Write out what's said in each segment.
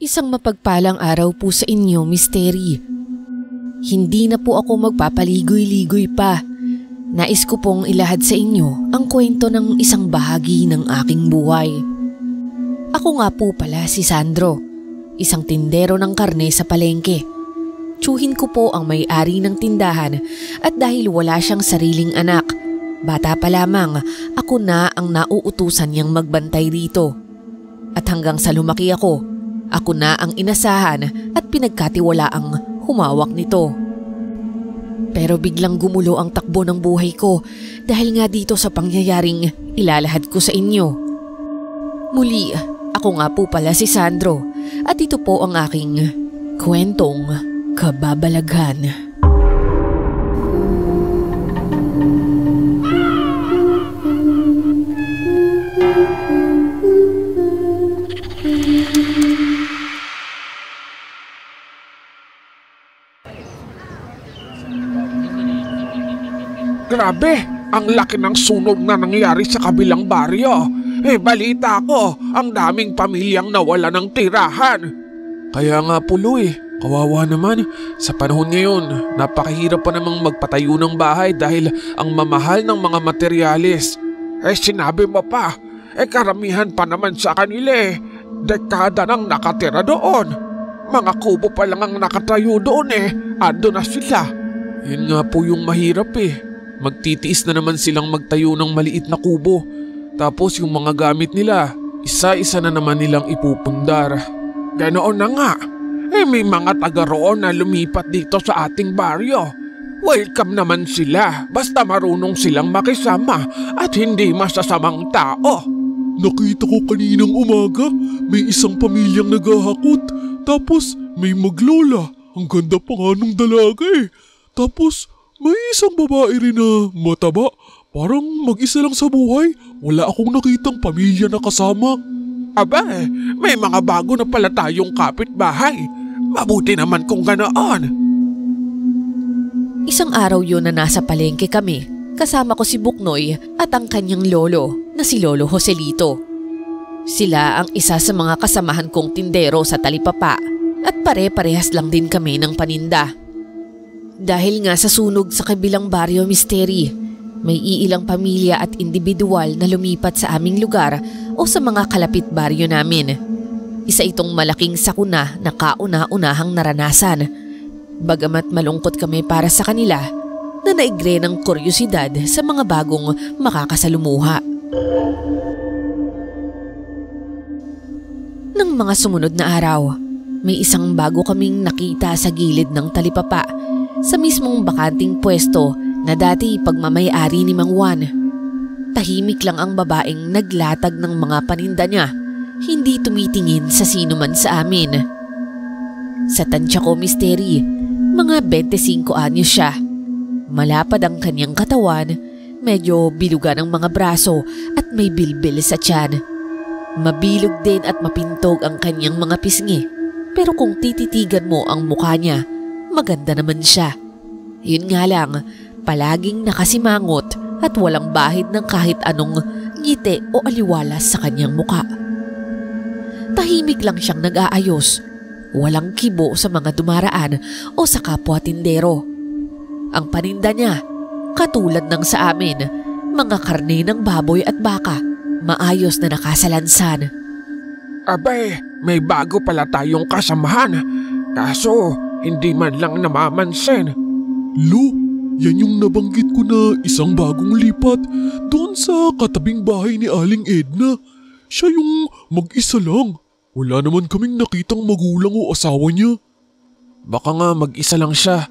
Isang mapagpalang araw po sa inyo, Miss Terry. Hindi na po ako magpapaligoy-ligoy pa. Nais ko pong ilahad sa inyo ang kwento ng isang bahagi ng aking buhay. Ako nga po pala si Sandro, isang tindero ng karne sa palengke. Tsuhin ko po ang may-ari ng tindahan at dahil wala siyang sariling anak, bata pa lamang ako na ang nauutusan niyang magbantay rito. At hanggang sa lumaki ako na ang inasahan at pinagkatiwalaang humawak nito. Pero biglang gumulo ang takbo ng buhay ko dahil nga dito sa pangyayaring ilalahad ko sa inyo. Muli, ako nga po pala si Sandro at ito po ang aking kwentong kababalaghan. Grabe, ang laki ng sunog na nangyari sa kabilang baryo. Balita ko, ang daming pamilyang nawala ng tirahan. Kaya nga Puloy, kawawa naman. Sa panahon ngayon, napakahirap pa namang magpatayo ng bahay dahil ang mamahal ng mga materyales. Sinabi mo pa, karamihan pa naman sa kanila dekada nang nakatira doon. Mga kubo pa lang ang nakatayo doon ando na sila. Yun nga po yung mahirap Magtitiis na naman silang magtayo ng maliit na kubo. Tapos yung mga gamit nila, isa-isa na naman nilang ipupundar. Ganoon na nga. May mga taga roon na lumipat dito sa ating baryo. Welcome naman sila basta marunong silang makisama at hindi masasamang tao. Nakita ko kaninang umaga, may isang pamilyang naghahakot. Tapos may maglola. Ang ganda pa nga nung dalaga Tapos may isang babae rin na mataba. Parang mag-isa lang sa buhay. Wala akong nakitang pamilya na kasama. May mga bago na pala tayong kapitbahay. Mabuti naman kung ganoon. Isang araw yun na nasa palengke kami. Kasama ko si Buknoy at ang kanyang lolo na si Lolo Joselito. Sila ang isa sa mga kasamahan kong tindero sa talipapa at pare-parehas lang din kami ng paninda. Dahil nga sa sunog sa kabilang baryo, Miss Terry, may iilang pamilya at individual na lumipat sa aming lugar o sa mga kalapit baryo namin. Isa itong malaking sakuna na kauna-unahang naranasan. Bagamat malungkot kami para sa kanila, na naigre ng kuryosidad sa mga bagong makakasalumuha. Nang mga sumunod na araw, may isang bago kaming nakita sa gilid ng talipapa sa mismong bakanting pwesto na dati pagmamay-ari ni Mang Juan. Tahimik lang ang babaeng naglatag ng mga paninda niya, hindi tumitingin sa sino man sa amin. Sa tansya ko, Miss Terry, mga 25 anyos siya. Malapad ang kanyang katawan, medyo bilugan ang mga braso at may bilbil sa tiyan. Mabilog din at mapintog ang kanyang mga pisngi, pero kung tititigan mo ang mukha niya, maganda naman siya. Yun nga lang, palaging nakasimangot at walang bahid ng kahit anong ngiti o aliwalas sa kanyang muka. Tahimik lang siyang nag-aayos, walang kibo sa mga dumaraan o sa kapwa tindero. Ang paninda niya, katulad ng sa amin, mga karne ng baboy at baka, maayos na nakasalansan. May bago pala tayong kasamahan, kaso hindi man lang namamansin. Lo, yan yung nabanggit ko na isang bagong lipat doon sa katabing bahay ni Aling Edna. Siya yung mag-isa lang. Wala naman kaming nakitang magulang o asawa niya. Baka nga mag-isa lang siya.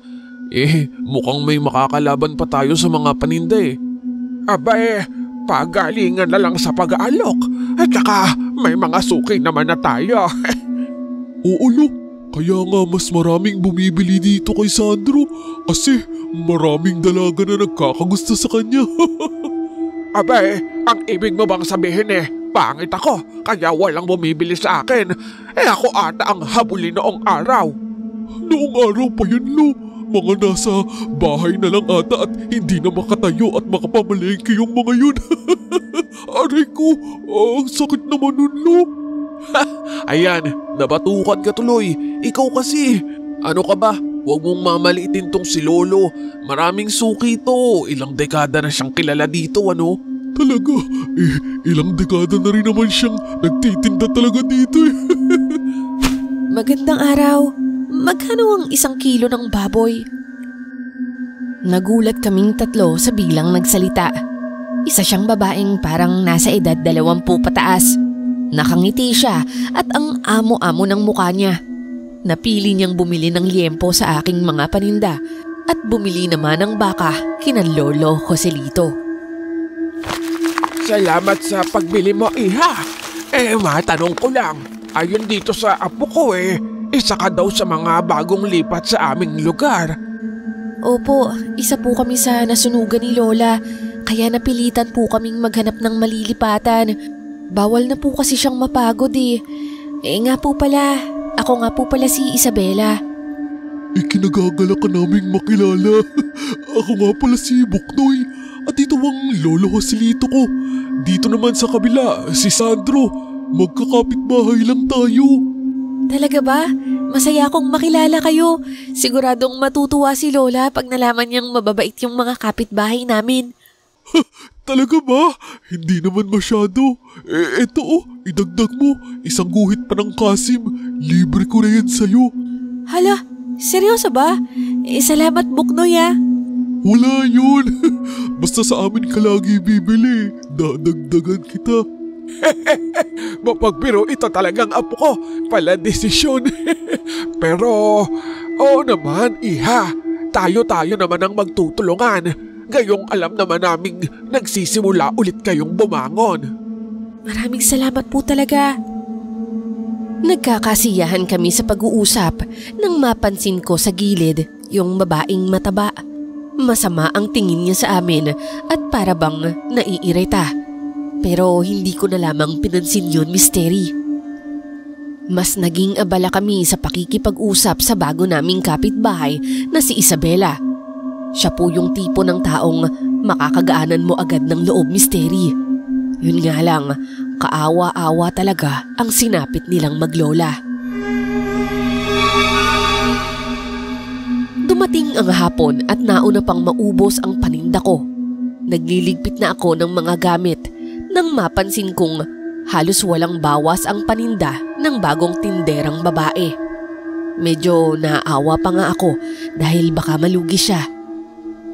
Mukhang may makakalaban pa tayo sa mga paninda pagalingan na lang sa pag-aalok. At saka may mga suki naman na tayo. Oo, Lo. Kaya nga mas maraming bumibili dito kay Sandro kasi maraming dalaga na nagkakagusto sa kanya. Ang ibig mo bang sabihin pangit ako kaya walang bumibili sa akin? Ako ata ang habulin noong araw. Noong araw pa yun, Lo. Mga nasa bahay na lang ata at hindi na makatayo at makapamalengke yung mga yun. Aray ko, ang sakit naman nun, Lo. Ayan, nabatukan ka tuloy. Ikaw kasi. Ano ka ba? Huwag mong mamaliitin tong si Lolo. Maraming suki to. Ilang dekada na siyang kilala dito, ano? Talaga? Ilang dekada na rin naman siyang nagtitinda talaga dito eh. Magandang araw. Magkano ang 1 kilo ng baboy? Nagulat kaming tatlo sa biglang nagsalita. Isa siyang babaeng parang nasa edad 20 pataas. Nakangiti siya at ang amo-amo ng mukha niya. Napili niyang bumili ng liempo sa aking mga paninda at bumili naman ng baka kina Lolo Joselito. Salamat sa pagbili mo, Iha. Matanong ko lang. Ayon dito sa apo ko isa ka daw sa mga bagong lipat sa aming lugar. Opo, isa po kami sa nasunugan ni Lola. Kaya napilitan po kaming maghanap ng malilipatan. Bawal na po kasi siyang mapagod eh. Nga po pala, ako nga po pala si Isabela. Kinagagala ka naming makilala. Ako nga pala si Buknoy. At ito ang Lolo Joselito ko. Dito naman sa kabila, si Sandro. Magkakapit-bahay lang tayo. Talaga ba? Masaya akong makilala kayo. Siguradong matutuwa si Lola pag nalaman niyang mababait yung mga kapitbahay namin. Talaga ba? Hindi naman masyado. Eto idagdag mo. 1 guhit pa ng kasim. Libre ko na yan sa'yo. Hala, seryoso ba? Salamat Buknoy ah. Wala yun. Basta sa amin ka lagi bibili. Dadagdagan kita. Mapagbiro, ito talagang apo ko. Pala desisyon. Pero, oo naman, Iha. Tayo-tayo naman ang magtutulungan. Gayong alam naman naming nagsisimula ulit kayong bumangon. Maraming salamat po talaga. Nagkakasiyahan kami sa pag-uusap nang mapansin ko sa gilid yung babaeng mataba. Masama ang tingin niya sa amin at para bang naiirita. Pero hindi ko na lamang pinansin yun, Misteri. Mas naging abala kami sa pakikipag-usap sa bago naming kapitbahay na si Isabela. Siya po yung tipo ng taong makakagaanan mo agad ng loob, Misteri. Yun nga lang, kaawa-awa talaga ang sinapit nilang maglola. Dumating ang hapon at nauna pang maubos ang paninda ko. Nagliligpit na ako ng mga gamit nang mapansin kong halos walang bawas ang paninda ng bagong tinderang babae. Medyo naawa pa nga ako dahil baka malugi siya.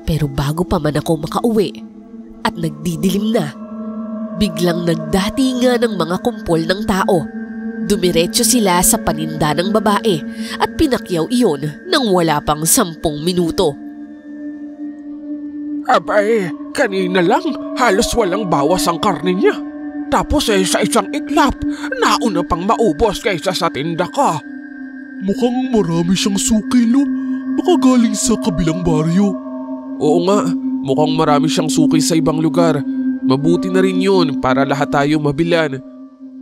Pero bago pa man ako makauwi at nagdidilim na, biglang nagdatingan ng mga kumpol ng tao. Dumiretso sila sa paninda ng babae at pinakyaw iyon nang wala pang 10 minuto. Abay, kanina lang halos walang bawas ang karne niya. Tapos sa isang iglap, nauna pang maubos kaysa sa tinda ka. Mukhang marami siyang suki, no? Baka galing sa kabilang baryo. Oo nga, mukhang marami siyang suki sa ibang lugar. Mabuti na rin yun para lahat tayo mabilan.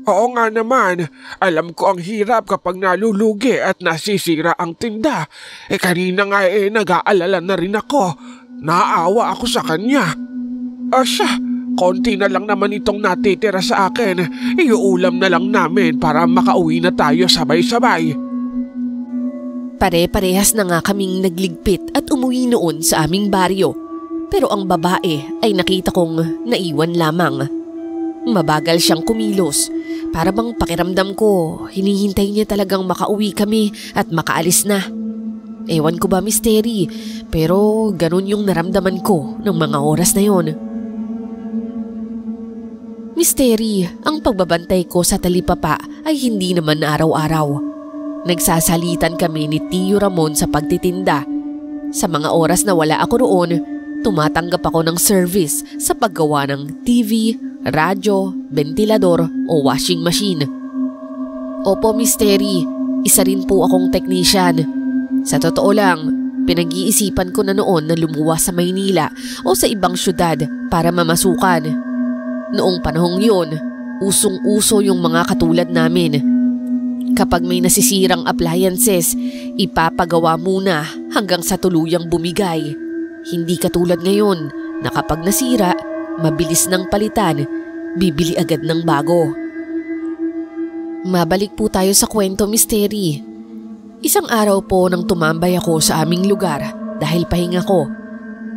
Oo nga naman, alam ko ang hirap kapag nalulugi at nasisira ang tinda. Kanina nga nag-aalala na rin ako. Naawa ako sa kanya. Siya, konti na lang naman itong natitira sa akin. Iuulam na lang namin para makauwi na tayo sabay-sabay. Pare-parehas na nga kaming nagligpit at umuwi noon sa aming baryo. Pero ang babae ay nakita kong naiwan lamang. Mabagal siyang kumilos. Para bang pakiramdam ko, hinihintay niya talagang makauwi kami at makaalis na. Ewan ko ba, Misteri, pero ganun yung naramdaman ko ng mga oras na yon. Misteri, ang pagbabantay ko sa talipapa ay hindi naman araw-araw. Nagsasalitan kami ni Tio Ramon sa pagtitinda. Sa mga oras na wala ako roon, tumatanggap ako ng service sa paggawa ng TV, radyo, ventilador o washing machine. Opo, Misteri, isa rin po akong technician. Sa totoo lang, pinag-iisipan ko na noon na lumuwas sa Maynila o sa ibang syudad para mamasukan. Noong panahong yun, usong-uso yung mga katulad namin. Kapag may nasisirang appliances, ipapagawa muna hanggang sa tuluyang bumigay. Hindi katulad ngayon na kapag nasira, mabilis ng palitan, bibili agad ng bago. Mabalik po tayo sa kwento, Misteri. Isang araw po nang tumambay ako sa aming lugar dahil pahinga ko.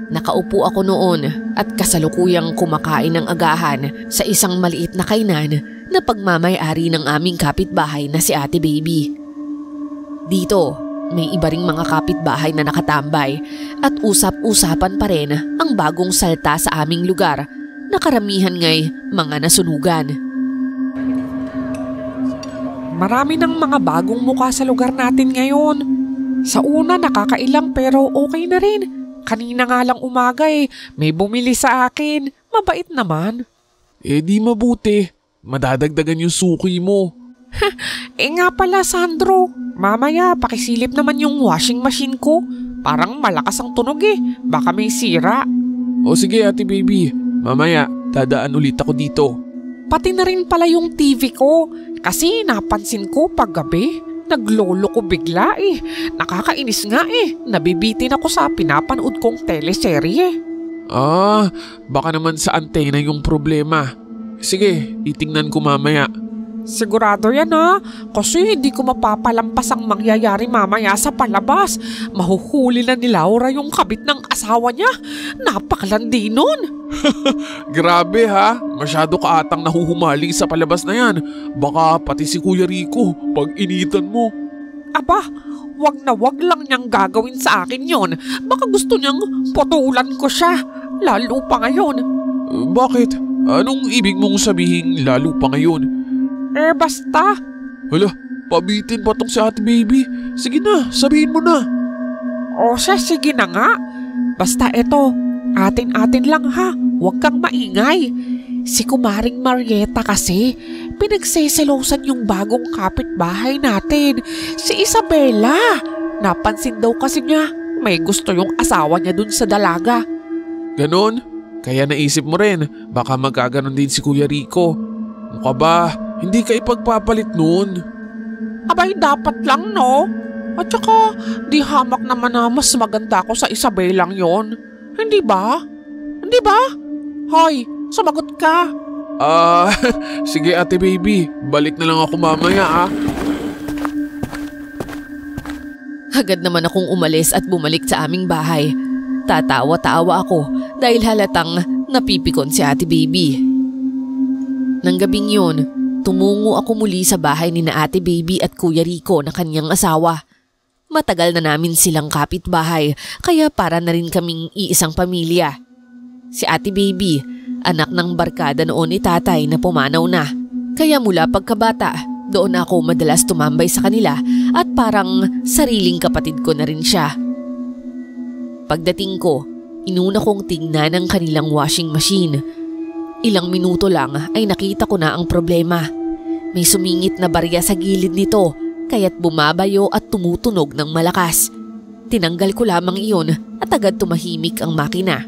Nakaupo ako noon at kasalukuyang kumakain ng agahan sa isang maliit na kainan na pagmamay-ari ng aming kapitbahay na si Ate Baby. Dito, may iba ring mga kapitbahay na nakatambay at usap-usapan pa rin ang bagong salta sa aming lugar na karamihan nga'y mga nasunugan. Marami ng mga bagong muka sa lugar natin ngayon. Sa una nakakailang pero okay na rin. Kanina nga lang umaga may bumili sa akin. Mabait naman. Di mabuti. Madadagdagan yung suki mo. Nga pala Sandro, mamaya pakisilip naman yung washing machine ko. Parang malakas ang tunog baka may sira. O sige Ate Baby, mamaya dadaan ulit ako dito. Pati na rin pala yung TV ko kasi napansin ko paggabi. Naglolo ko bigla Nakakainis nga Nabibitin ako sa pinapanood kong teleserye. Baka naman sa antena yung problema. Sige, titingnan ko mamaya. Sigurado yan kasi hindi ko mapapalampas ang mangyayari mamaya sa palabas. Mahuhuli na ni Laura yung kabit ng asawa niya. Napakalandi nun. Grabe masyado ka atang nahuhumaling sa palabas na yan. Baka pati si Kuya Rico pag initan mo. Aba, wag na wag lang niyang gagawin sa akin yon. Baka gusto niyang putulan ko siya. Lalo pa ngayon. Bakit? Anong ibig mong sabihin lalo pa ngayon? Basta. Hala, pabitin pa tong si Ate Baby. Sige na, sabihin mo na. O sige na nga. Basta eto, atin-atin lang huwag kang maingay. Si Kumaring Marieta kasi, pinagseselosan yung bagong kapitbahay natin, si Isabela. Napansin daw kasi niya, may gusto yung asawa niya dun sa dalaga. Ganon? Kaya naisip mo rin, baka magkaganon din si Kuya Rico. Mukha ba? Hindi ka ipagpapalit nun. Abay, dapat lang no? At saka, di hamak naman na mas maganda ako sa Isabelang yon. Hindi ba? Hindi ba? Hoy, sumagot ka. Sige Ate Baby, balik na lang ako mamaya Agad naman akong umalis at bumalik sa aming bahay. Tatawa-tawa ako dahil halatang napipikon si Ate Baby. Nang gabing yun, tumungo ako muli sa bahay ni na Ate Baby at Kuya Rico na kanyang asawa. Matagal na namin silang kapitbahay kaya para na rin kaming iisang pamilya. Si Ate Baby, anak ng barkada noon ni tatay na pumanaw na. Kaya mula pagkabata, doon ako madalas tumambay sa kanila at parang sariling kapatid ko na rin siya. Pagdating ko, inuna kong tingnan ang kanilang washing machine. Ilang minuto lang ay nakita ko na ang problema. May sumingit na barya sa gilid nito kaya't bumabayo at tumutunog ng malakas. Tinanggal ko lamang iyon at agad tumahimik ang makina.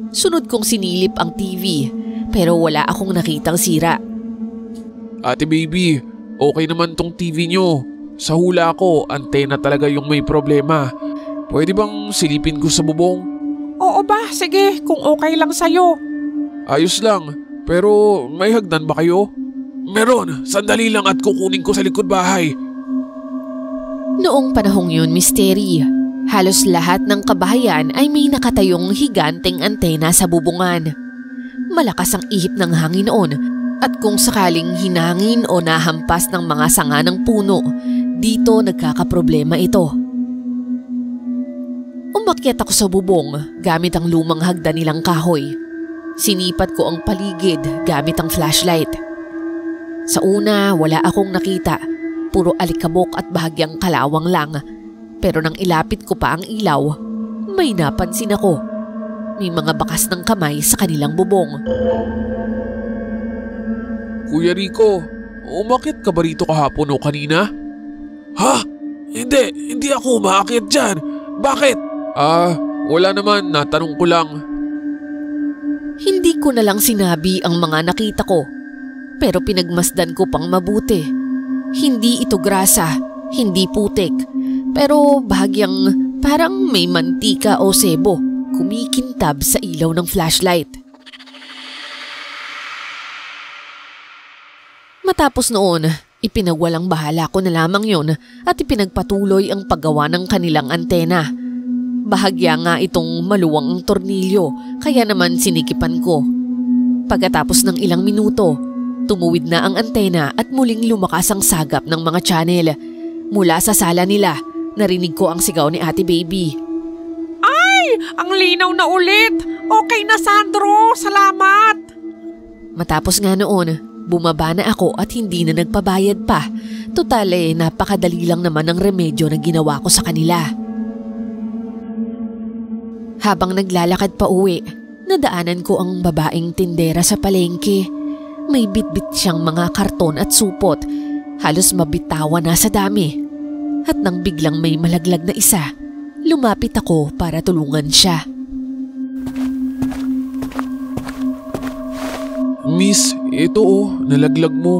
Sunod kong sinilip ang TV pero wala akong nakitang sira. Ate Baby, okay naman tong TV nyo. Sa hula ko, antena talaga yung may problema. Pwede bang silipin ko sa bubong? Oo ba? Sige, kung okay lang sa'yo. Ayos lang, pero may hagdan ba kayo? Meron, sandali lang at kukunin ko sa likod bahay. Noong panahong yun, Misteri, halos lahat ng kabahayan ay may nakatayong higanteng antena sa bubungan. Malakas ang ihip ng hangin noon at kung sakaling hinangin o nahampas ng mga sanga ng puno, dito nagkakaproblema ito. Umakyat ako sa bubong gamit ang lumang hagdan nilang kahoy. Sinipat ko ang paligid gamit ang flashlight. Sa una, wala akong nakita. Puro alikabok at bahagyang kalawang lang. Pero nang ilapit ko pa ang ilaw, may napansin ako. May mga bakas ng kamay sa kanilang bubong. Kuya Rico, umakyat ka ba rito kahapon o kanina? Ha? Hindi ako umakyat dyan. Bakit? Wala naman, natanong ko lang. Hindi ko na lang sinabi ang mga nakita ko, pero pinagmasdan ko pang mabuti. Hindi ito grasa, hindi putik, pero bahagyang parang may mantika o sebo kumikintab sa ilaw ng flashlight. Matapos noon, Ipinagwalang bahala ko na lamang yon at ipinagpatuloy ang paggawa ng kanilang antena. Bahagya nga itong maluwang ang tornilyo kaya naman sinikipan ko. Pagkatapos ng ilang minuto, tumuwid na ang antena at muling lumakas ang sagap ng mga channel. Mula sa sala nila, narinig ko ang sigaw ni Ate Baby. Ay! Ang linaw na ulit! Okay na, Sandro! Salamat! Matapos nga noon, bumaba na ako at hindi na nagpabayad pa. Total napakadali lang naman ang remedyo na ginawa ko sa kanila. Habang naglalakad pa uwi, nadaanan ko ang babaeng tindera sa palengke. May bitbit siyang mga karton at supot. Halos mabitawan na sa dami. At nang biglang may malaglag na isa, lumapit ako para tulungan siya. Miss, ito nalaglag mo.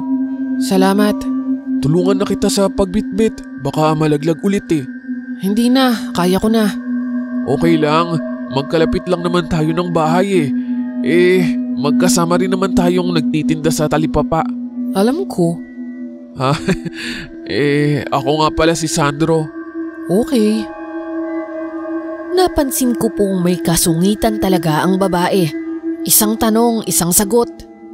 Salamat. Tulungan na kita sa pagbitbit. Baka malaglag ulit eh. Hindi na, kaya ko na. Okay lang, magkalapit lang naman tayo ng bahay eh. Magkasama rin naman tayong nagtitinda sa talipapa. Alam ko. Ha? Ako nga pala si Sandro. Okay. Napansin ko pong may kasungitan talaga ang babae. Isang tanong, isang sagot.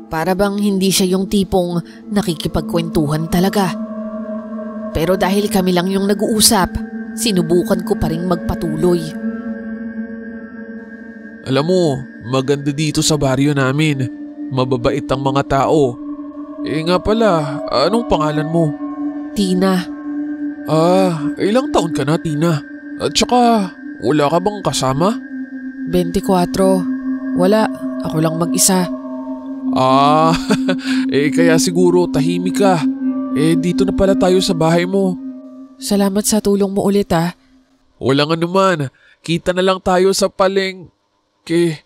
Para bang hindi siya yung tipong nakikipagkwentuhan talaga. Pero dahil kami lang yung nag-uusap, sinubukan ko pa rin magpatuloy. Alam mo, maganda dito sa baryo namin. Mababait ang mga tao. Nga pala, anong pangalan mo? Tina. Ilang taon ka na, Tina? At saka, wala ka bang kasama? 24. Wala, ako lang mag-isa. Kaya siguro tahimik ka. Dito na pala tayo sa bahay mo. Salamat sa tulong mo ulit Walang anuman. Kita na lang tayo sa palengke.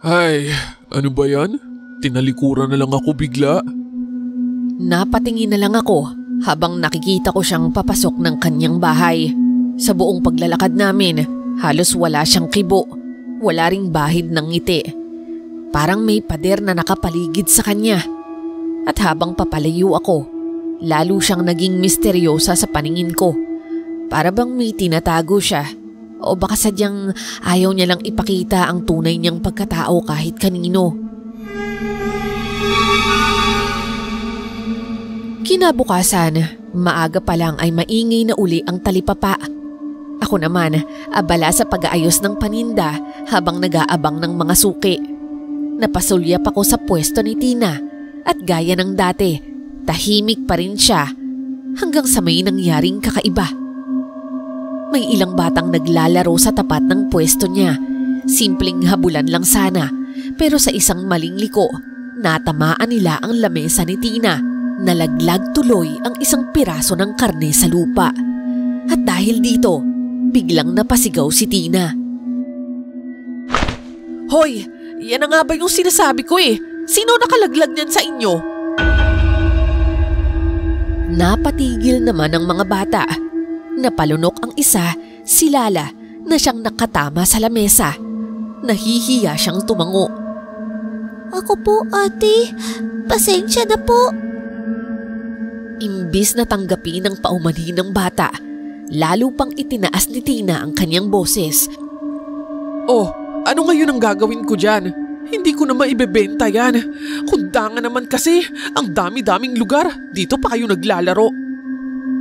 Ay, ano ba yan? Tinalikuran na lang ako bigla. Napatingin na lang ako habang nakikita ko siyang papasok ng kanyang bahay. Sa buong paglalakad namin, halos wala siyang kibo. Wala ring bahid ng ngiti. Parang may pader na nakapaligid sa kanya. At habang papalayo ako, lalo siyang naging misteryosa sa paningin ko. Para bang may tinatago siya. O baka sadyang ayaw niya lang ipakita ang tunay niyang pagkatao kahit kanino. Kinabukasan, maaga pa lang ay maingay na uli ang talipapa. Ako naman, abala sa pag-aayos ng paninda habang nag-aabang ng mga suki. Napasulyap ako sa pwesto ni Tina at gaya ng dati, tahimik pa rin siya hanggang sa may nangyaring kakaiba. May ilang batang naglalaro sa tapat ng pwesto niya. Simpleng habulan lang sana, pero sa isang maling liko, natamaan nila ang lamesa ni Tina. Nalaglag tuloy ang isang piraso ng karne sa lupa. At dahil dito, biglang napasigaw si Tina. Hoy! Yan na nga ba yung sinasabi ko Sino nakalaglag niyan sa inyo? Napatigil naman ang mga bata. Napalunok ang isa, si Lala, na siyang nakatama sa lamesa. Nahihiya siyang tumango. Ako po, ate. Pasensya na po. Imbis na tanggapin ang paumanhin ng bata, lalo pang itinaas ni Tina ang kanyang boses. Ano ngayon ang gagawin ko dyan? Hindi ko na maibebenta yan. Kundangan naman kasi, ang dami-daming lugar. Dito pa kayo naglalaro.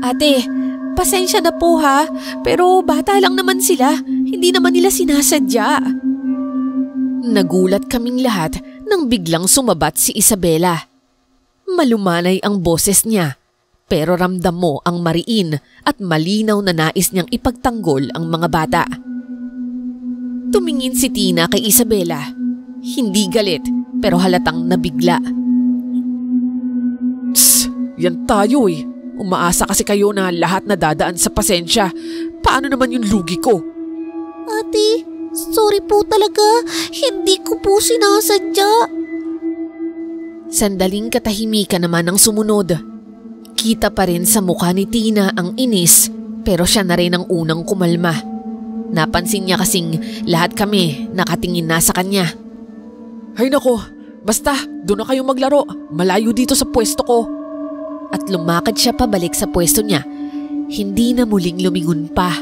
Ate, pasensya na po ha, pero bata lang naman sila. Hindi naman nila sinasadya. Nagulat kaming lahat nang biglang sumabat si Isabela. Malumanay ang boses niya, pero ramdam mo ang mariin at malinaw na nais niyang ipagtanggol ang mga bata. Tumingin si Tina kay Isabela. Hindi galit, pero halatang nabigla. Tss, yan tayo Umaasa kasi kayo na lahat na dadaan sa pasensya. Paano naman yung lugi ko? Ate, sorry po talaga. Hindi ko po sinasadya. Sandaling katahimikan naman ang sumunod. Kita pa rin sa mukha ni Tina ang inis, pero siya na rin ang unang kumalma. Napansin niya kasing lahat kami nakatingin na sa kanya. Hay nako, basta doon na kayo maglaro. Malayo dito sa pwesto ko. at lumakad siya pabalik sa pwesto niya. Hindi na muling lumingon pa.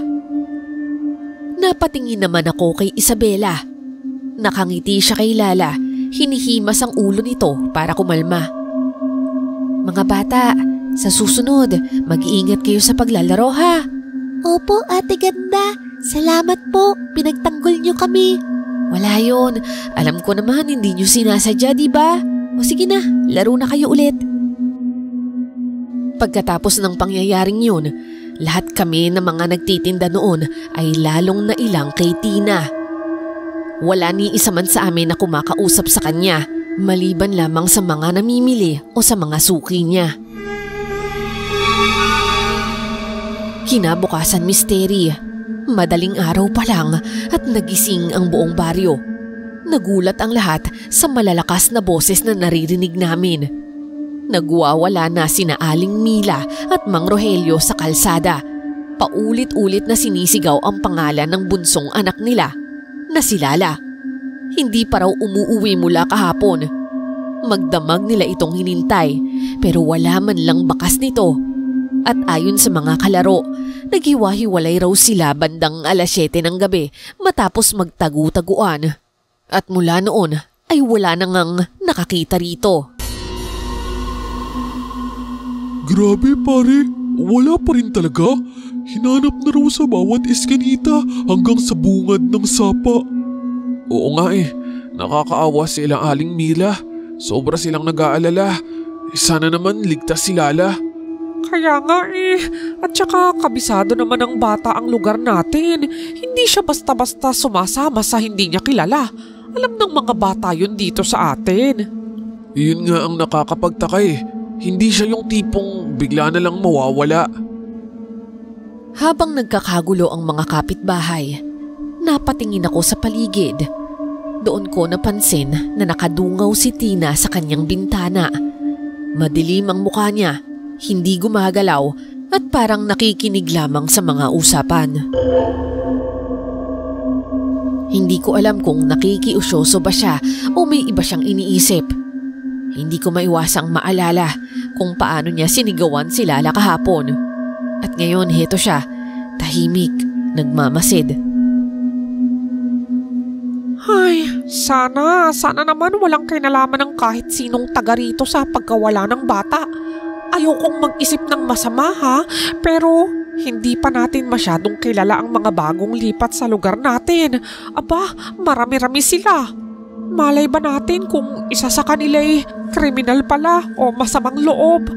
Napatingin naman ako kay Isabela. Nakangiti siya kay Lala. Hinihimas ang ulo nito para kumalma. Mga bata, sa susunod, mag-iingat kayo sa paglalaro ha. Opo, Ate Ganda. Salamat po. Pinagtanggol niyo kami. Wala yun. Alam ko naman hindi niyo sinasadya, diba? O sige na, laro na kayo ulit. Pagkatapos ng pangyayaring yun, lahat kami na mga nagtitinda noon ay lalong nailang kay Tina. Wala ni isa man sa amin na kumakausap sa kanya, maliban lamang sa mga namimili o sa mga suki niya. Kinabukasan misteri. Madaling araw pa lang at nagising ang buong baryo. Nagulat ang lahat sa malalakas na boses na naririnig namin. Nagwawala na sina Aling Mila at Mang Rogelio sa kalsada. Paulit-ulit na sinisigaw ang pangalan ng bunsong anak nila, na si Lala. Hindi pa raw umuuwi mula kahapon. Magdamag nila itong hinintay, pero wala man lang bakas nito. At ayon sa mga kalaro, naghiwa-hiwalay raw sila bandang 7:00 ng gabi matapos magtagu-taguan. At mula noon ay wala na ngang nakakita rito. Grabe pare, wala pa rin talaga. Hinanap na raw sa bawat eskinita hanggang sa bungad ng sapa. Oo nga nakakaawa silang Aling Mila. Sobra silang nag-aalala. Sana naman ligtas si Lala. Kaya nga at saka kabisado naman ng bata ang lugar natin. Hindi siya basta-basta sumasama sa hindi niya kilala. Alam ng mga bata yun dito sa atin. Yun nga ang nakakapagtaka Hindi siya yung tipong bigla na lang mawawala. Habang nagkakagulo ang mga kapitbahay, napatingin ako sa paligid. Doon ko napansin na nakadungaw si Tina sa kanyang bintana. Madilim ang mukha niya, hindi gumagalaw at parang nakikinig lamang sa mga usapan. Hindi ko alam kung nakikiusyoso ba siya o may iba siyang iniisip. Hindi ko maiwasang maalala kung paano niya sinigawan si Lala kahapon. At ngayon heto siya, tahimik, nagmamasid. Ay, sana naman walang kinalaman ng kahit sinong taga rito sa pagkawala ng bata. Ayokong mag-isip ng masama ha, pero hindi pa natin masyadong kilala ang mga bagong lipat sa lugar natin. Aba, marami-rami sila. Malay ba natin kung isa sa kanila kriminal pala o masamang loob?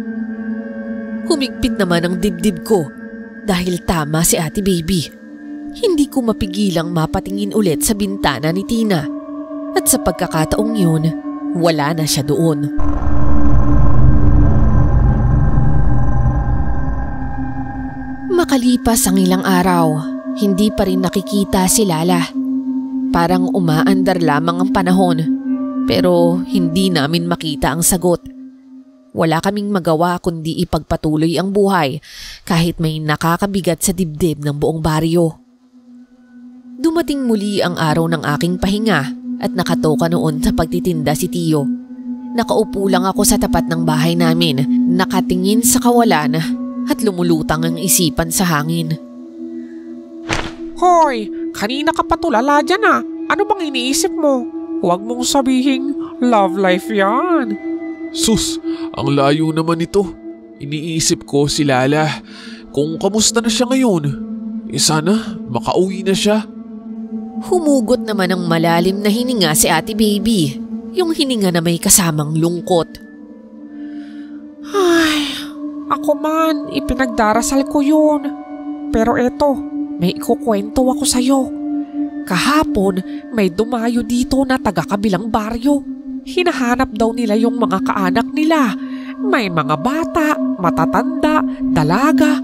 Humigpit naman ang dibdib ko dahil tama si Ate Baby. Hindi ko mapigilang mapatingin ulit sa bintana ni Tina at sa pagkakataong yun, wala na siya doon. Makalipas ang ilang araw, hindi pa rin nakikita si Lala. Parang umaandar lamang ang panahon, pero hindi namin makita ang sagot. Wala kaming magawa kundi ipagpatuloy ang buhay kahit may nakakabigat sa dibdib ng buong baryo. Dumating muli ang araw ng aking pahinga at nakatoka noon sa pagtitinda si Tio. Nakaupo lang ako sa tapat ng bahay namin, nakatingin sa kawalan at lumulutang ang isipan sa hangin. Hoy, kanina ka pa tulala dyan ah. Ano bang iniisip mo? Huwag mong sabihing love life yan. Sus, ang layo naman ito. Iniisip ko si Lala. Kung kamusta na siya ngayon. Sana makauwi na siya. Humugot naman ng malalim na hininga si Ate Baby. Yung hininga na may kasamang lungkot. Ay, ako man, ipinagdarasal ko yun. Pero eto, may ikukwento ako sa'yo. Kahapon, may dumayo dito na taga-kabilang baryo. Hinahanap daw nila yung mga kaanak nila. May mga bata, matatanda, dalaga.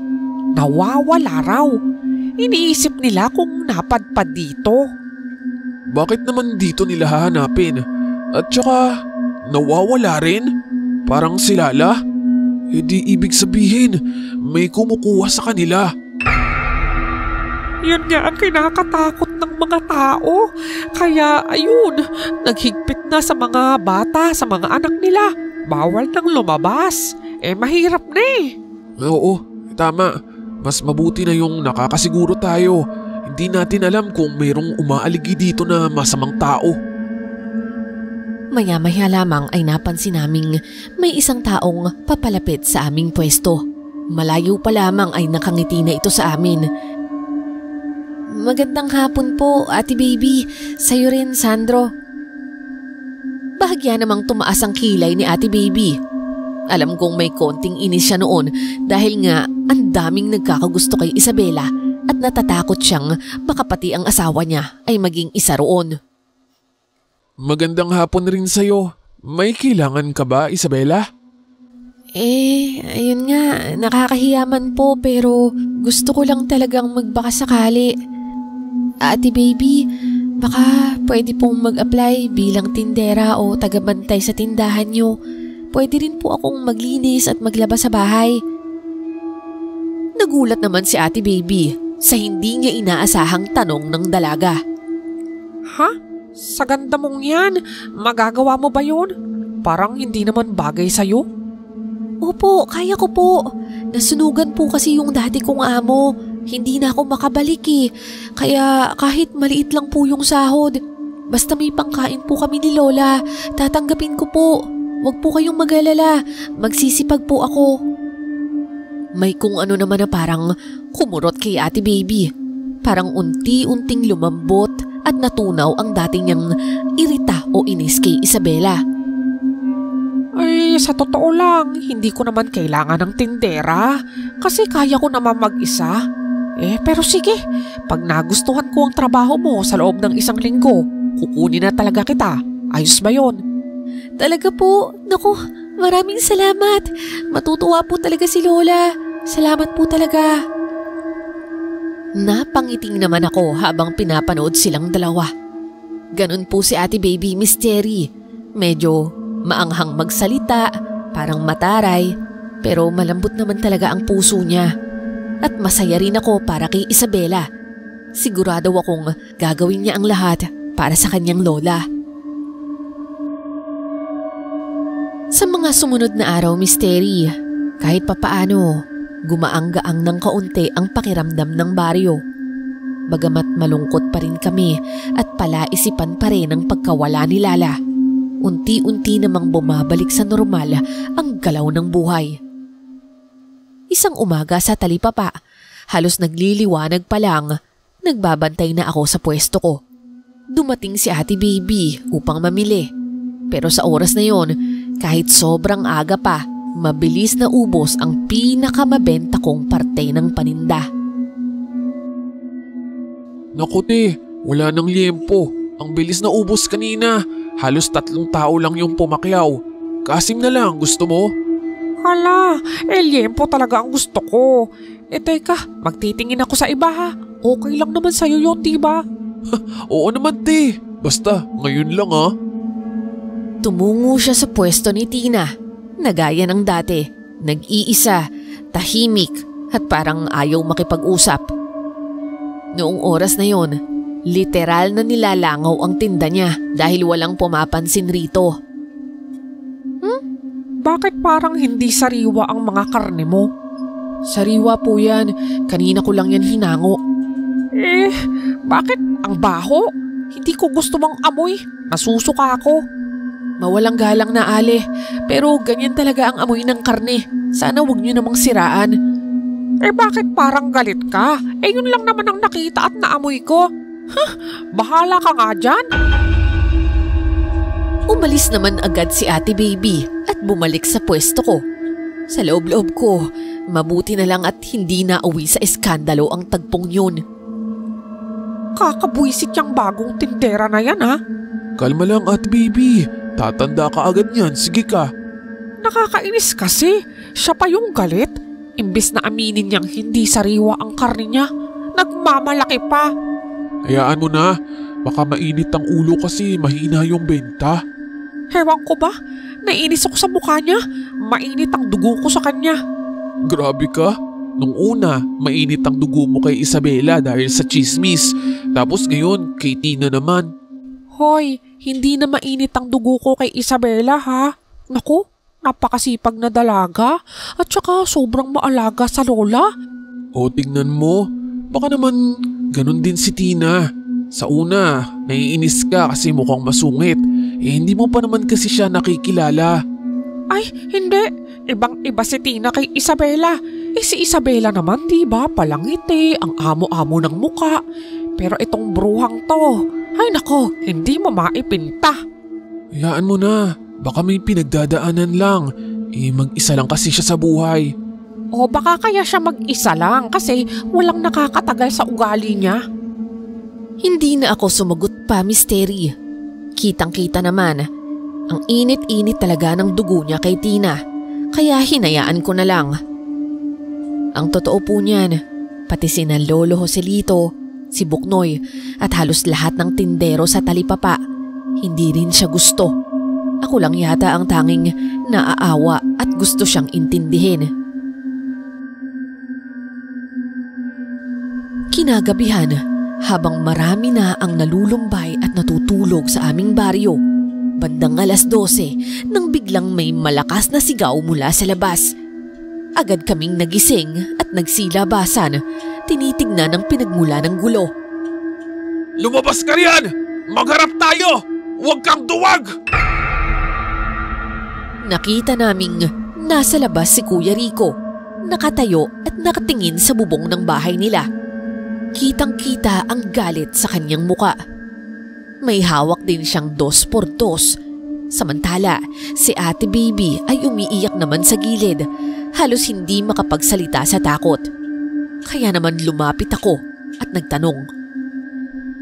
Nawawala raw. Iniisip nila kung napadpad dito. Bakit naman dito nila hahanapin? At saka, nawawala rin? Parang si Lala? E di ibig sabihin, may kumukuha sa kanila. Yun nga ang kinakatakot ng mga tao. Kaya ayun, naghigpit na sa mga bata, sa mga anak nila. Bawal nang lumabas. mahirap na eh. Oo, tama. Mas mabuti na yung nakakasiguro tayo. Hindi natin alam kung mayroong umaaligi dito na masamang tao. Maya-maya lamang ay napansin naming may isang taong papalapit sa aming pwesto. Malayo pa lamang ay nakangiti na ito sa amin. Magandang hapon po, Ate Baby. Sa'yo rin, Sandro. Bahagya namang tumaas ang kilay ni Ate Baby. Alam kong may konting inis siya noon dahil nga ang daming nagkakagusto kay Isabela at natatakot siyang makapati ang asawa niya ay maging isa roon. Magandang hapon rin sa'yo. May kailangan ka ba, Isabela? Ayun nga, nakakahiyaman po pero gusto ko lang talagang magbaka sakali. Ate Baby, baka pwede pong mag-apply bilang tindera o tagabantay sa tindahan niyo. Pwede rin po akong maglinis at maglaba sa bahay. Nagulat naman si Ate Baby sa hindi niya inaasahang tanong ng dalaga. Ha? Sa ganda mong yan, magagawa mo ba yun? Parang hindi naman bagay sa'yo. Opo, kaya ko po. Nasunugan po kasi yung dati kong amo. Hindi na ako makabalik eh. Kaya kahit maliit lang po yung sahod, basta may pangkain po kami ni Lola, tatanggapin ko po. Huwag po kayong mag-alala. Magsisipag po ako. May kung ano naman na parang kumurot kay Ate Baby. Parang unti-unting lumambot at natunaw ang dati niyang irita o inis kay Isabela. Ay, sa totoo lang, hindi ko naman kailangan ng tindera kasi kaya ko naman mag-isa. Pero sige, pag nagustuhan ko ang trabaho mo sa loob ng 1 linggo, kukunin na talaga kita. Ayos ba yun? Talaga po? Naku, maraming salamat. Matutuwa po talaga si Lola. Salamat po talaga. Napangiting naman ako habang pinapanood silang dalawa. Ganun po si Ate Baby, Mystery. Medyo maanghang magsalita, parang mataray, pero malambot naman talaga ang puso niya. At masaya rin ako para kay Isabela. Sigurado akong gagawin niya ang lahat para sa kanyang lola. Sa mga sumunod na araw, Mystery, kahit papaano, gumaang-gaang ng kaunti ang pakiramdam ng baryo. Bagamat malungkot pa rin kami at palaisipan pa rin ang pagkawala ni Lala, unti-unti namang bumabalik sa normal ang galaw ng buhay. Isang umaga sa talipapa, halos nagliliwanag pa lang, nagbabantay na ako sa pwesto ko. Dumating si Ate Baby upang mamili. Pero sa oras na yon, kahit sobrang aga pa, mabilis na ubos ang pinakamabenta kong parte ng paninda. Naku te, wala nang liempo. Ang bilis na ubos kanina. Halos 3 tao lang yung pumakyaw. Kasim na lang, gusto mo? Hala, liempo talaga ang gusto ko. Teka, magtitingin ako sa iba ha. Okay lang naman sa'yo yun, diba? Oo naman te. Basta, ngayon lang ha. Tumungo siya sa pwesto ni Tina. Nagaya ng dati, nag-iisa, tahimik at parang ayaw makipag-usap. Noong oras na yon, literal na nilalangaw ang tinda niya dahil walang pumapansin rito. Bakit parang hindi sariwa ang mga karne mo? Sariwa po yan. Kanina ko lang yan hinango. Bakit ang baho? Hindi ko gusto mang amoy. Nasusuka ako. Mawalang galang na Ale, pero ganyan talaga ang amoy ng karne. Sana wag niyo namang siraan. Bakit parang galit ka? Yun lang naman ang nakita at naamoy ko. Bahala ka nga dyan. Umalis naman agad si Ate Baby at bumalik sa pwesto ko. Sa loob-loob ko, mabuti na lang at hindi na uwi sa eskandalo ang tagpong yun. Kakabwisit yung bagong tindera na yan ha. Kalma lang Ate Baby. Tatanda ka agad yan. Sige ka. Nakakainis kasi. Siya pa yung galit. Imbis na aminin niyang hindi sariwa ang karne niya, nagmamalaki pa. Hayaan mo na. Baka mainit ang ulo kasi mahina yung benta. Hewan ko ba? Nainis ako sa mukha niya. Mainit ang dugo ko sa kanya. Grabe ka. Nung una, mainit ang dugo mo kay Isabela dahil sa chismis. Tapos ngayon, kay Tina naman. Hoy, hindi na mainit ang dugo ko kay Isabela ha. Naku, Napakasipag na dalaga at saka sobrang maalaga sa lola. O tingnan mo, baka naman ganun din si Tina. Sa una, naiinis ka kasi mukhang masungit. Hindi mo pa naman kasi siya nakikilala. Ay, hindi. Ibang-iba si Tina kay Isabela. Si Isabela naman, diba, palangiti, ang amo-amo ng muka. Pero itong bruhang to, ay nako, hindi mo maipinta. Hayaan mo na, baka may pinagdadaanan lang. Mag-isa lang kasi siya sa buhay. O baka kaya siya mag-isa lang kasi walang nakakatagal sa ugali niya. Hindi na ako sumagot pa, Misteri. Kitang-kita naman, ang init-init talaga ng dugo niya kay Tina, kaya hinayaan ko na lang. Ang totoo po niyan, pati sina Lolo Joselito, si Buknoy at halos lahat ng tindero sa talipapa, hindi rin siya gusto. Ako lang yata ang tanging naaawa at gusto siyang intindihin. Kinagabihan, habang marami na ang nalulumbay at natutulog sa aming baryo, bandang 12:00 nang biglang may malakas na sigaw mula sa labas. Agad kaming nagising at nagsilabasan, tinitignan ang pinagmula ng gulo. Lumabas ka riyan! Magharap tayo! Huwag kang duwag! Nakita naming nasa labas si Kuya Rico, nakatayo at nakatingin sa bubong ng bahay nila. Kitang-kita ang galit sa kanyang muka. May hawak din siyang 2x2. Samantala, si Ate Baby ay umiiyak naman sa gilid, halos hindi makapagsalita sa takot. Kaya naman lumapit ako at nagtanong.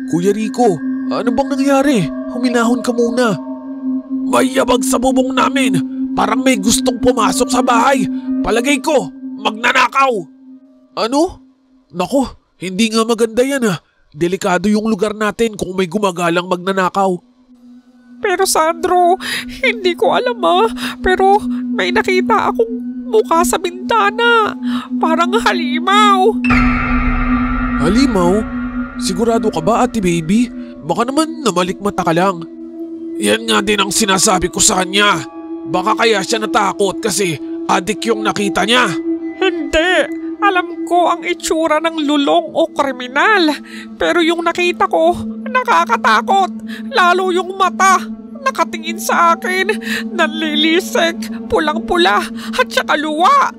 Kuya Rico, ano bang nangyari? Huminahon ka muna. May yabag sa bubong namin. Parang may gustong pumasok sa bahay. Palagay ko, magnanakaw. Ano? Naku, hindi nga maganda yan ha. Delikado yung lugar natin kung may gumagalang magnanakaw. Pero Sandro, hindi ko alam pero may nakita akong mukha sa bintana. Parang halimaw. Halimaw? Sigurado ka ba, Ate Baby? Baka naman namalikmata ka lang. Yan nga din ang sinasabi ko sa kanya. Baka kaya siya natakot kasi adik yung nakita niya. Hindi. Alam ko ang itsura ng lulong o kriminal. Pero yung nakita ko, nakakatakot. Lalo yung mata. Nakatingin sa akin. Nanlilisik, pulang-pula at saka luwa.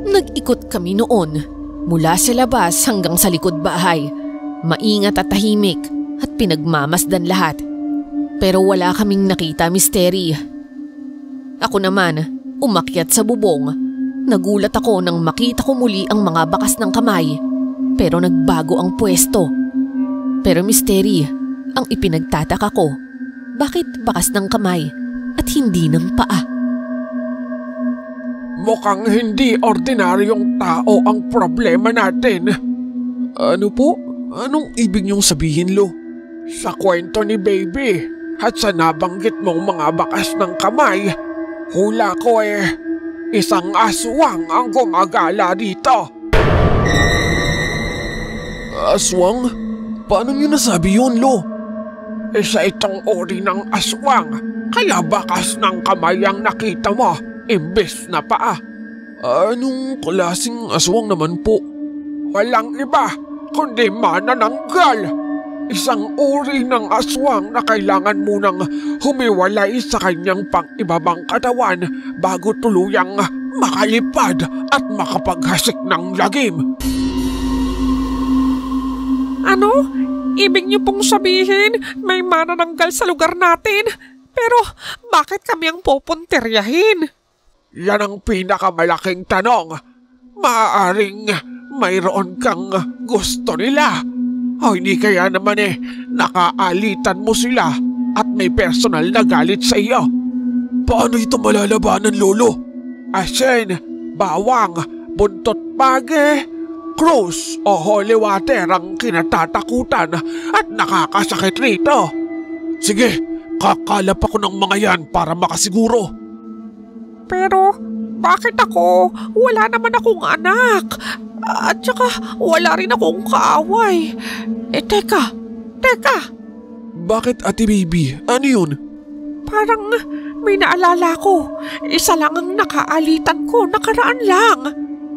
Nag-ikot kami noon, mula sa labas hanggang sa likod bahay. Maingat at tahimik at pinagmamasdan lahat. Pero wala kaming nakita, Misteri. Ako naman, umakyat sa bubong. Nagulat ako nang makita ko muli ang mga bakas ng kamay. Pero nagbago ang pwesto. Pero Misteri, ang ipinagtataka ko, bakit bakas ng kamay at hindi ng paa? Mukhang hindi ordinaryong tao ang problema natin. Ano po? Anong ibig niyong sabihin, Lo? Sa kwento ni Baby at sa nabanggit mong mga bakas ng kamay, hula ko isang aswang ang gumagala dito. Aswang? Paano niyo nasabi yun, Lo? Isa itong uri ng aswang, kaya bakas ng kamay ang nakita mo, imbes na paa. Anong klaseng aswang naman po? Walang iba, kundi manananggal. Isang uri ng aswang na kailangan munang humiwalay sa kanyang pang-ibabang katawan bago tuluyang makalipad at makapaghasik ng lagim. Ano? Ibig niyo pong sabihin may manananggal sa lugar natin? Pero bakit kami ang pupuntiryahin? Yan ang pinakamalaking tanong. Maaaring mayroon kang gusto nila. O hindi kaya naman nakaalitan mo sila at may personal na galit sa iyo. Paano ito malalabanan, Lolo? Asin, bawang, buntot page, cruise o holy water ang kinatatakutan at nakakasakit rito. Sige, kakalap ako ng mga yan para makasiguro. Pero bakit ako? Wala naman akong anak. At saka wala rin akong kaaway. Teka. Bakit, Ate Baby? Ano yun? Parang may naalala ko. Isa lang ang nakaalitan ko nakaraan lang.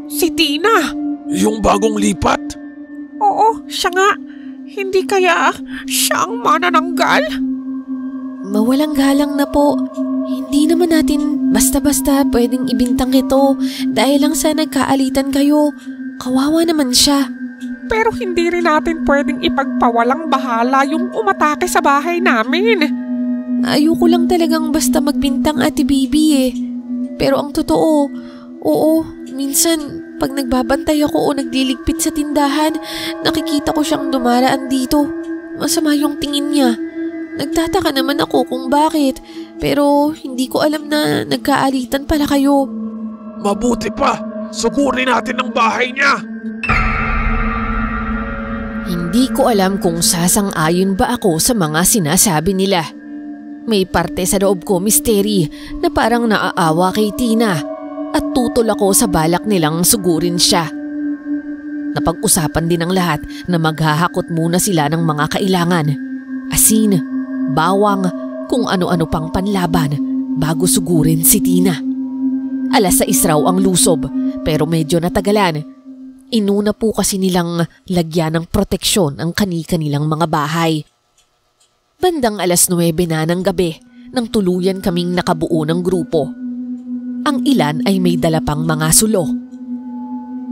Si Tina. Yung bagong lipat? Oo, siya nga. Hindi kaya siya ang manananggal? Mawalang galang na po. Hindi naman natin basta-basta pwedeng ibintang ito dahil lang sa nagkaalitan kayo. Kawawa naman siya. Pero hindi rin natin pwedeng ipagpawalang bahala yung umatake sa bahay namin. Ayoko lang talagang basta magbintang, Ate Bibi eh. Pero ang totoo, oo, minsan pag nagbabantay ako o nagliligpit sa tindahan, nakikita ko siyang dumaraan dito. Masama yung tingin niya. Nagtataka naman ako kung bakit, pero hindi ko alam na nagkaalitan pala kayo. Mabuti pa, sugurin natin ang bahay niya. Hindi ko alam kung sasang-ayon ba ako sa mga sinasabi nila. May parte sa loob ko, Misteri, na parang naaawa kay Tina at tutol ako sa balak nilang sugurin siya. Napag-usapan din ng lahat na maghahakot muna sila ng mga kailangan. Asin, bawang, kung ano-ano pang panlaban bago sugurin si Tina. 6:00 raw ang lusob pero medyo natagalan. Inuna po kasi nilang lagyan ng proteksyon ang kani-kanilang mga bahay. Bandang 9:00 na ng gabi nang tuluyan kaming nakabuo ng grupo. Ang ilan ay may dala pang mga sulo.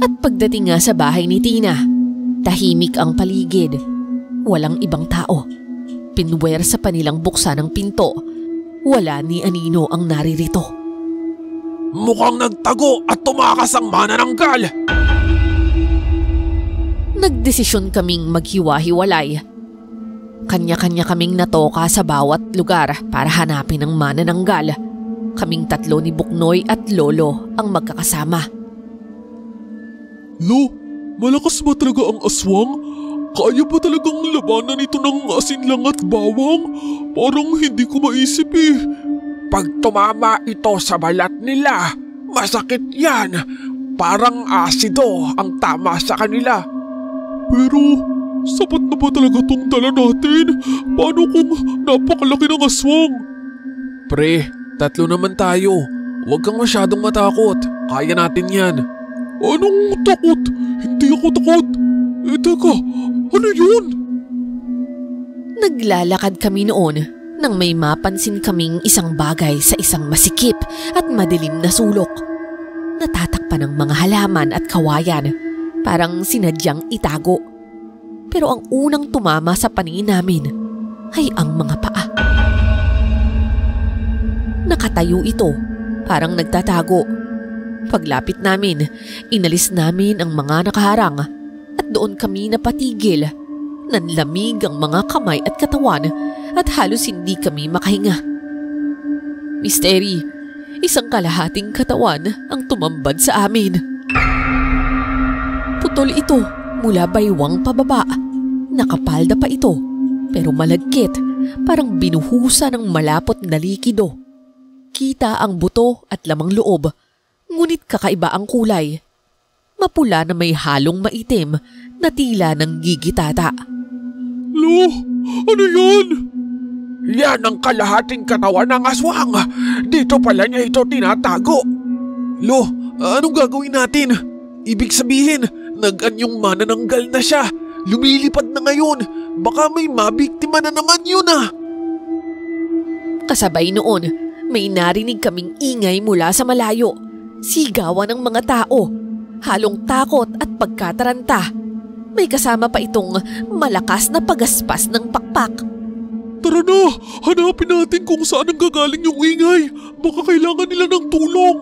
At pagdating nga sa bahay ni Tina, tahimik ang paligid. Walang ibang tao. Pinwersa pa nilang buksan ang pinto. Wala ni anino ang naririto. Mukhang nagtago at tumakas ang manananggal. Nagdesisyon kaming maghiwa-hiwalay. Kanya-kanya kaming natoka sa bawat lugar para hanapin ang manananggal. Kaming 3 ni Buknoy at Lolo ang magkakasama. Lo, malakas ba talaga ang aswang? Kaya ba talagang labanan ito ng asin lang at bawang? Parang hindi ko maisip eh. Pag tumama ito sa balat nila, masakit yan. Parang asido ang tama sa kanila. Pero sapat na ba talaga tong dala natin? Paano kung napakalaki ng aswang? Pre, 3 naman tayo. Huwag kang masyadong matakot. Kaya natin yan. Anong takot? Hindi ako takot. Teka, ano yun? Naglalakad kami noon nang may mapansin kaming isang bagay sa isang masikip at madilim na sulok. Natatakpan ng mga halaman at kawayan. Parang sinadyang itago. Pero ang unang tumama sa paningin namin ay ang mga paa. Nakatayo ito, parang nagtatago. Paglapit namin, inalis namin ang mga nakaharang at doon kami napatigil. Nanlamig ang mga kamay at katawan at halos hindi kami makahinga. Misteri, isang kalahating katawan ang tumambad sa amin. Putol ito mula baywang pababa. Nakapalda pa ito pero malagkit, parang binuhusan ng malapot na likido. Kita ang buto at lamang loob, ngunit kakaiba ang kulay. Mapula na may halong maitim na tila ng gigitata. Lo, ano yan? Yan ang kalahating katawan ng aswang. Dito pala niya ito tinatago. Lo, anong gagawin natin? Ibig sabihin, nag-anyong manananggal na siya. Lumilipad na ngayon. Baka may mabiktima na naman yun ah. Kasabay noon, may narinig kaming ingay mula sa malayo. Sigawan ng mga tao. Halong takot at pagkataranta. May kasama pa itong malakas na pagaspas ng pakpak. Tara na, hanapin natin kung saan ang gagaling yung ingay. Baka kailangan nila ng tulong.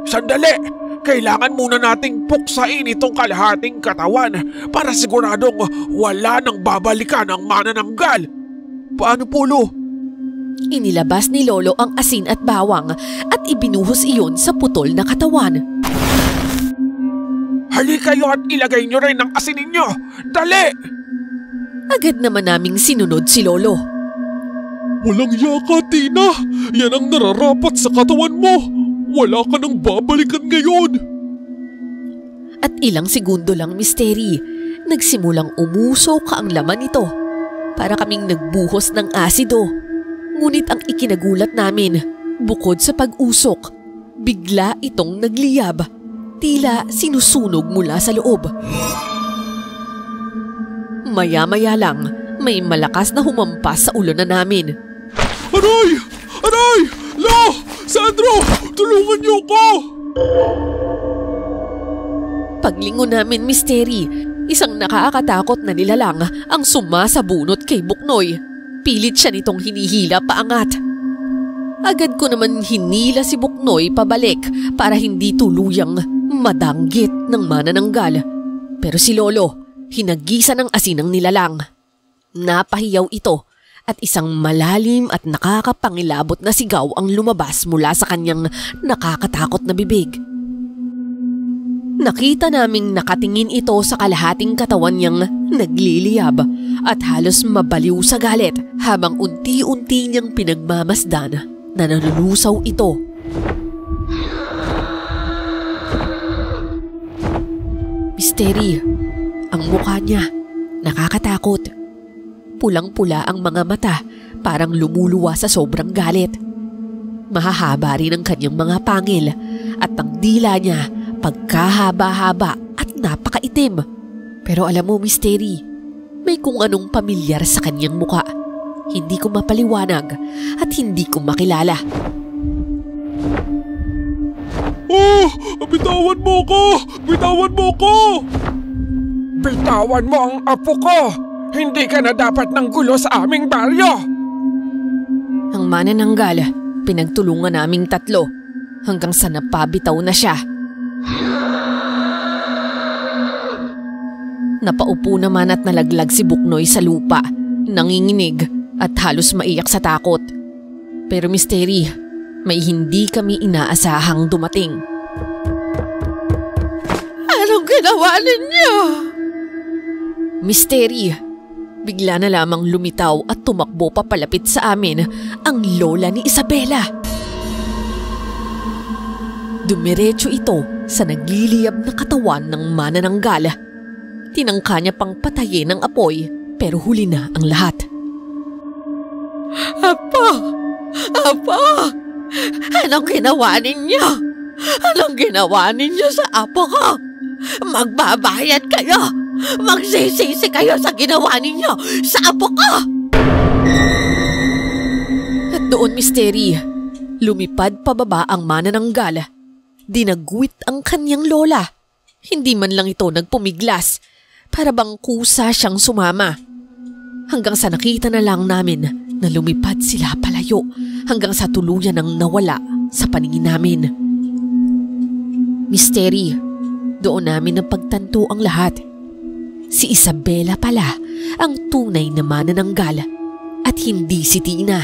Sandali! Kailangan muna nating puksain itong kalahating katawan para siguradong wala nang babalikan ang manananggal. Paano po, Lo? Inilabas ni Lolo ang asin at bawang at ibinuhos iyon sa putol na katawan. Halika kayo at ilagay nyo rin ang asin ninyo! Dali! Agad naman naming sinunod si Lolo. Walang yaka, Tina! Yan ang nararapat sa katawan mo! Wala ka nang babalikan ngayon! At ilang segundo lang, Misteri, nagsimulang umusok ang laman nito. Para kaming nagbuhos ng asido. Ngunit ang ikinagulat namin, Bukod sa pag-usok, bigla itong nagliyab. Tila sinusunog mula sa loob. Maya-maya lang, may malakas na humampas sa ulo na namin. Aray! Aray! Lo! Sandro! Tulungan niyo ko! Paglingon namin, Misteri, isang nakakatakot na nilalang ang sumasabunot kay Buknoy. Pilit siya nitong hinihila paangat. Agad ko naman hinila si Buknoy pabalik para hindi tuluyang madanggit ng manananggal. Pero si Lolo, hinagisa ng asin ng nilalang. Napahiyaw ito at isang malalim at nakakapangilabot na sigaw ang lumabas mula sa kanyang nakakatakot na bibig. Nakita naming nakatingin ito sa kalahating katawan niyang nagliliyab at halos mabaliw sa galit habang unti-unti niyang pinagmamasdan na nalulusaw ito. Misteri, ang mukha niya nakakatakot. Pulang-pula ang mga mata, parang lumuluwa sa sobrang galit. Mahahaba rin ang kanyang mga pangil at ang dila niya pagkahaba-haba at napakaitim. Pero alam mo, Misteri, may kung anong pamilyar sa kanyang muka. Hindi ko mapaliwanag at hindi ko makilala. Oh! Bitawan mo ko! Bitawan mo ko! Bitawan mo ang apo ko! Hindi ka na dapat ng gulo sa aming baryo! Ang manananggal, pinagtulungan naming tatlo hanggang sa napabitaw na siya. Napaupo naman at nalaglag si Buknoy sa lupa, nanginginig at halos maiyak sa takot. Pero Misteri, may hindi kami inaasahang dumating. Anong ginawa ninyo? Misteri, bigla na lamang lumitaw at tumakbo papalapit sa amin ang lola ni Isabela. Dumiretso ito sa nagliliyab na katawan ng manananggal. Tinangka niya pang patayin ang apoy pero huli na ang lahat. Apa! Apa! Anong ginawa ninyo? Anong ginawa ninyo sa apo ko? Magbabayad kayo! Magsisisi kayo sa ginawa ninyo sa apo ko! At doon, Misteri, lumipad pababa ang manananggal. Dinagwit ang kanyang lola. Hindi man lang ito nagpumiglas. Para bang kusa siyang sumama. Hanggang sa nakita na lang namin na lumipad sila palayo hanggang sa tuluyan ng nawala sa paningin namin. Misteri, doon namin napagtanto ang lahat. Si Isabela pala ang tunay na manananggal at hindi si Tina.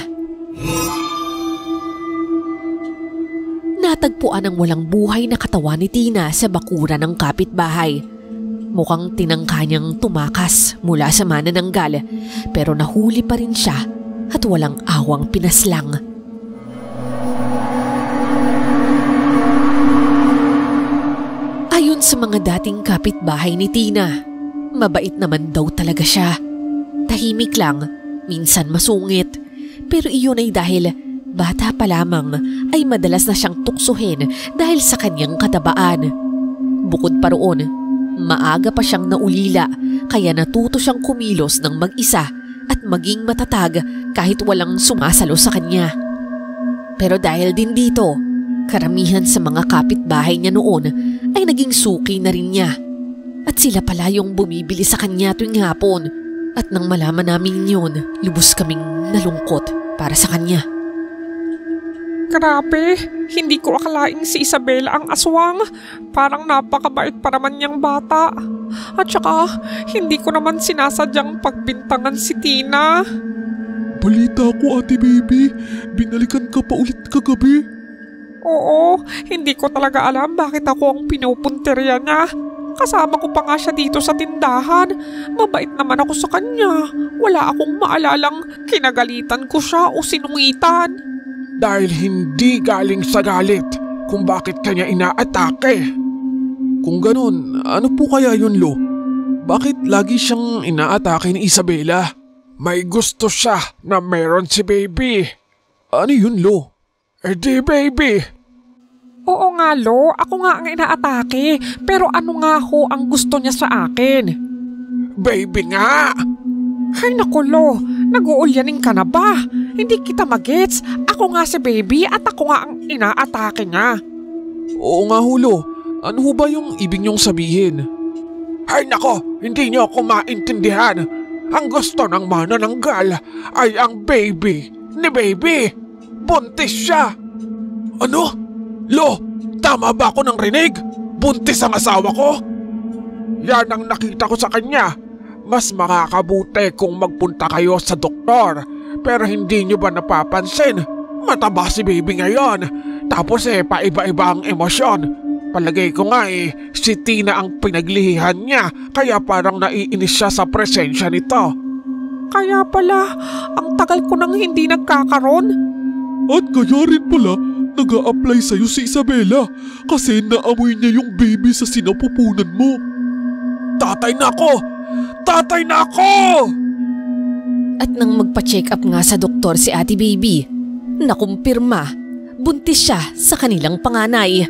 Natagpuan ang walang buhay na katawan ni Tina sa bakuran ng kapitbahay. Mukhang tinangka niyang tumakas mula sa manananggal pero nahuli pa rin siya at walang awang pinaslang. Ayon sa mga dating kapitbahay ni Tina, mabait naman daw talaga siya. Tahimik lang, minsan masungit. Pero iyon ay dahil bata pa lamang ay madalas na siyang tuksuhin dahil sa kanyang katabaan. Bukod pa roon, maaga pa siyang naulila kaya natuto siyang kumilos ng mag-isa at maging matatag kahit walang sumasalo sa kanya. Pero dahil din dito, karamihan sa mga kapitbahay niya noon ay naging suki na rin niya. At sila pala yung bumibili sa kanya tuwing hapon. At nang malaman namin yun, lubos kaming nalungkot para sa kanya. Grabe, hindi ko akalaing si Isabela ang aswang. Parang napakabait pa naman niyang bata. At saka, hindi ko naman sinasadyang pagbintangan si Tina. Balita ko, Ate Baby, binalikan ka pa ulit kagabi. Oo, hindi ko talaga alam bakit ako ang pinupunteriya niya. Kasama ko pa nga siya dito sa tindahan. Mabait naman ako sa kanya. Wala akong maalalang kinagalitan ko siya o sinungitan. Dahil hindi galing sa galit kung bakit kanya inaatake. Kung ganun, ano po kaya yun, Lo? Bakit lagi siyang inaatake ni Isabela? May gusto siya na meron si Baby. Ano yun, Lo? Di baby. Oo nga Lo, ako nga ang inaatake. Pero ano nga ho ang gusto niya sa akin? Baby nga. Ay naku Lo, nag-uulyanin ka na ba? Hindi kita magets. Ako nga si baby at ako nga ang inaatake niya. Oo nga Hulo, ano ho ba yung ibig niyong sabihin? Ay nako, hindi niyo ako maintindihan. Ang gusto ng manananggal ay ang baby ni baby. Buntis siya. Ano? Lo, tama ba ako ng rinig? Buntis ang asawa ko? Yan ang nakita ko sa kanya. Mas makakabuti kung magpunta kayo sa doktor. Pero hindi nyo ba napapansin? Mataba si baby ngayon. Tapos paiba-iba ang emosyon. Palagay ko nga si Tina ang pinaglihihan niya. Kaya parang naiinis siya sa presensya nito. Kaya pala, ang tagal ko nang hindi nagkakaroon. At kaya rin pala, nag-a-apply sa'yo si Isabela kasi naamoy niya yung baby sa sinapupunan mo. Tatay na ako! Tatay na ako! At nang magpa-check up nga sa doktor si Ate Baby, nakumpirma, buntis siya sa kanilang panganay.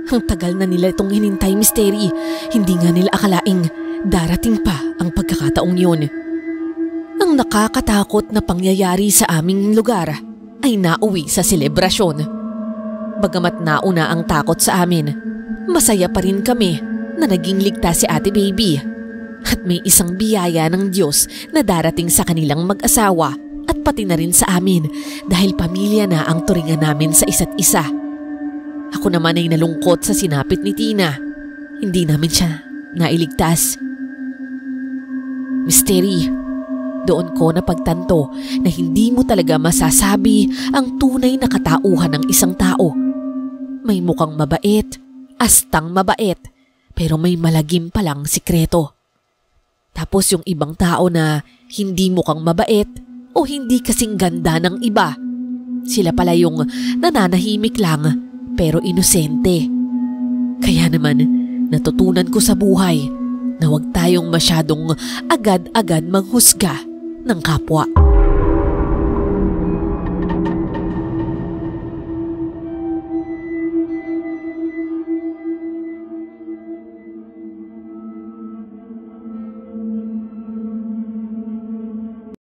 Ang tagal na nila itong hinintay, Mystery. Hindi nga nila akalaing darating pa ang pagkakataong yun. Ang nakakatakot na pangyayari sa aming lugar ay nauwi sa selebrasyon. Bagamat nauna ang takot sa amin, masaya pa rin kami na naging ligtas si Ate Baby. At may isang biyaya ng Diyos na darating sa kanilang mag-asawa at pati na rin sa amin dahil pamilya na ang turingan namin sa isa't isa. Ako naman ay nalungkot sa sinapit ni Tina. Hindi namin siya nailigtas. Mystery, doon ko napagtanto na hindi mo talaga masasabi ang tunay na katauhan ng isang tao. May mukhang mabait, astang mabait, pero may malagim palang sikreto. Tapos yung ibang tao na hindi mukhang mabait o hindi kasing ganda ng iba, sila pala yung nananahimik lang pero inosente. Kaya naman natutunan ko sa buhay na huwag tayong masyadong agad-agad manghusga ng kapwa.